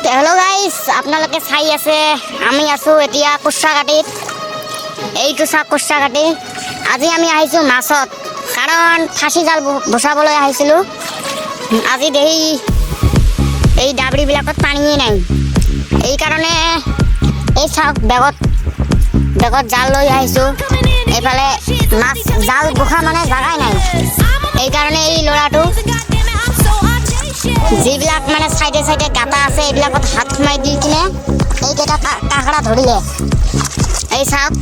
Hello' guys, আপোনালোকে চাই আছে আমি আছোঁ এতিয়া কোচাঘাটিত। এইটো চাওক কোচাঘাটি। আজি আমি আহিছোঁ মাছত, কাৰণ ফাঁচি জাল বচাবলৈ আহিছিলোঁ। আজি এই ডাবৰিবিলাকত পানীয়ে নাই, এইকাৰণে এই চাওক বেগত জাল লৈ আহিছোঁ। এইফালে মাছ জাল বসা মানে জাগাই নাই, এইকাৰণে এই ল'ৰাটো যিবিলাক মানে চাইডে চাইডে গাঁটা আছে এইবিলাকত হাত সোমাই দি কিনে এইকেইটা কাঁকড়া ধৰিলে। এই চাওক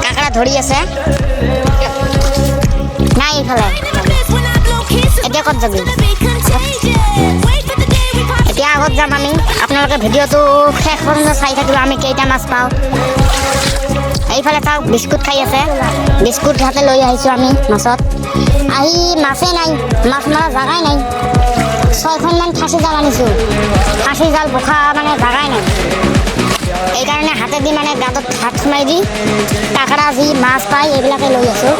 কাঁকড়া ধৰি আছে, নাই এইফালে। এতিয়া ক'ত যাবি? এতিয়া আগত যাম আমি। আপোনালোকে ভিডিঅ'টো শেষ পৰ্যন্ত চাই থাকিব, আমি কেইটা মাছ পাওঁ। এইফালে চাওক বিস্কুট খাই আছে, বিস্কুট হাতে লৈ আহিছোঁ আমি মাছত। আহি মাছেই নাই, মাছ মৰা জাগাই নাই। 6খনমান ফাঁচি জাল আনিছোঁ, ফাঁচি জাল বোখা মানে জাগাই নাই। এইকাৰণে হাতেদি মানে গাঁতত হাত সোমাই দি কাঁকড়া যি মাছ পায় এইবিলাকে লৈ আছোঁ।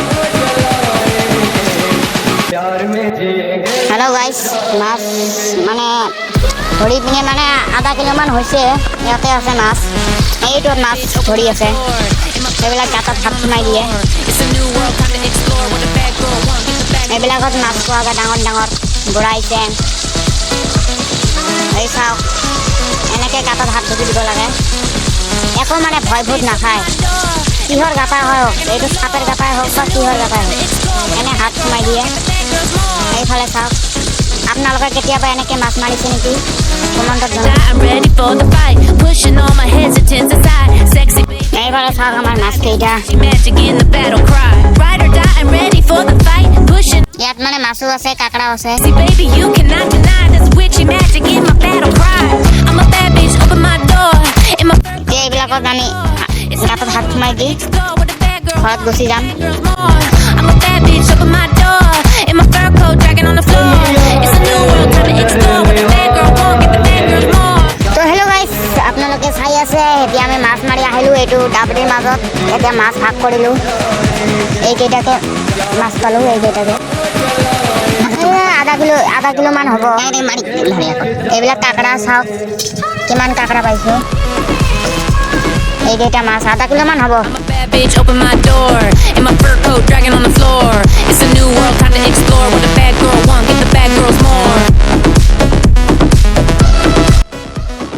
হেল্ল' গাইজ, মাছ মানে ধৰি পিনে মানে আধা কিলোমান হৈছে। ইয়াতে আছে মাছ, এইটো মাছ ধৰি আছে। এইবিলাক গাঁতত হাত সোমাই দিয়ে, এইবিলাকত মাছ পোৱা যায় ডাঙৰ ডাঙৰ বুঢ়াইছে। এই চাওক এনেকৈ গাঁতত হাত ঢুকি দিব লাগে, একো মানে ভয় ভূত নাখায়। কিহৰ গাঁতা হওক, এইটো চাপেৰ গাঁতাই হওক বা কিহৰ গাঁতাই হওক, এনে হাত সোমাই দিয়ে। এইফালে চাওক, আপোনালোকে কেতিয়াবা এনেকৈ মাছ মাৰিছে নেকি? কমেণ্টত জনাওক। এইফালে চাওক আমাৰ মাছকেইটা, ইয়াত মানে মাছো আছে কাঁকড়াও আছে। এইবিলাকত আমি গাঁতত হাত সোমাই দি ঘৰত গুচি যাম। তো হেল্ল' গাইজ, আপোনালোকে চাই আছে এতিয়া আমি মাছ মাৰি আহিলোঁ এইটো ডাবৰিৰ মাজত। এতিয়া মাছ ভাগ কৰিলোঁ, এইকেইটাকে মাছ পালোঁ। এইকেইটাকে আধা কিলোমান হ'ব। এইবিলাক কাঁকড়া চাওক কিমান কাঁকড়া পাইছোঁ। এইকেইটা মাছ আধা কিলোমান হ'ব।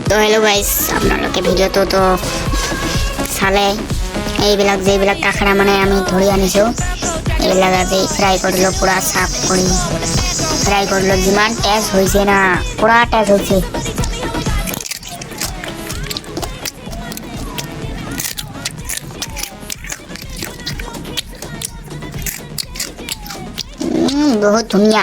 তো হেল্ল' গাইজ, আপোনালোকে ভিডিঅ'টোতো চালে। এইবিলাক যিবিলাক কাঁকড়া মানে আমি ধৰি আনিছোঁ এইবিলাক আজি ফ্ৰাই কৰিলোঁ, পূৰা চাফ কৰি ফ্ৰাই কৰিলোঁ। যিমান টেষ্ট হৈছে না, পূৰা টেষ্ট হৈছে। বহুত ধুনীয়া।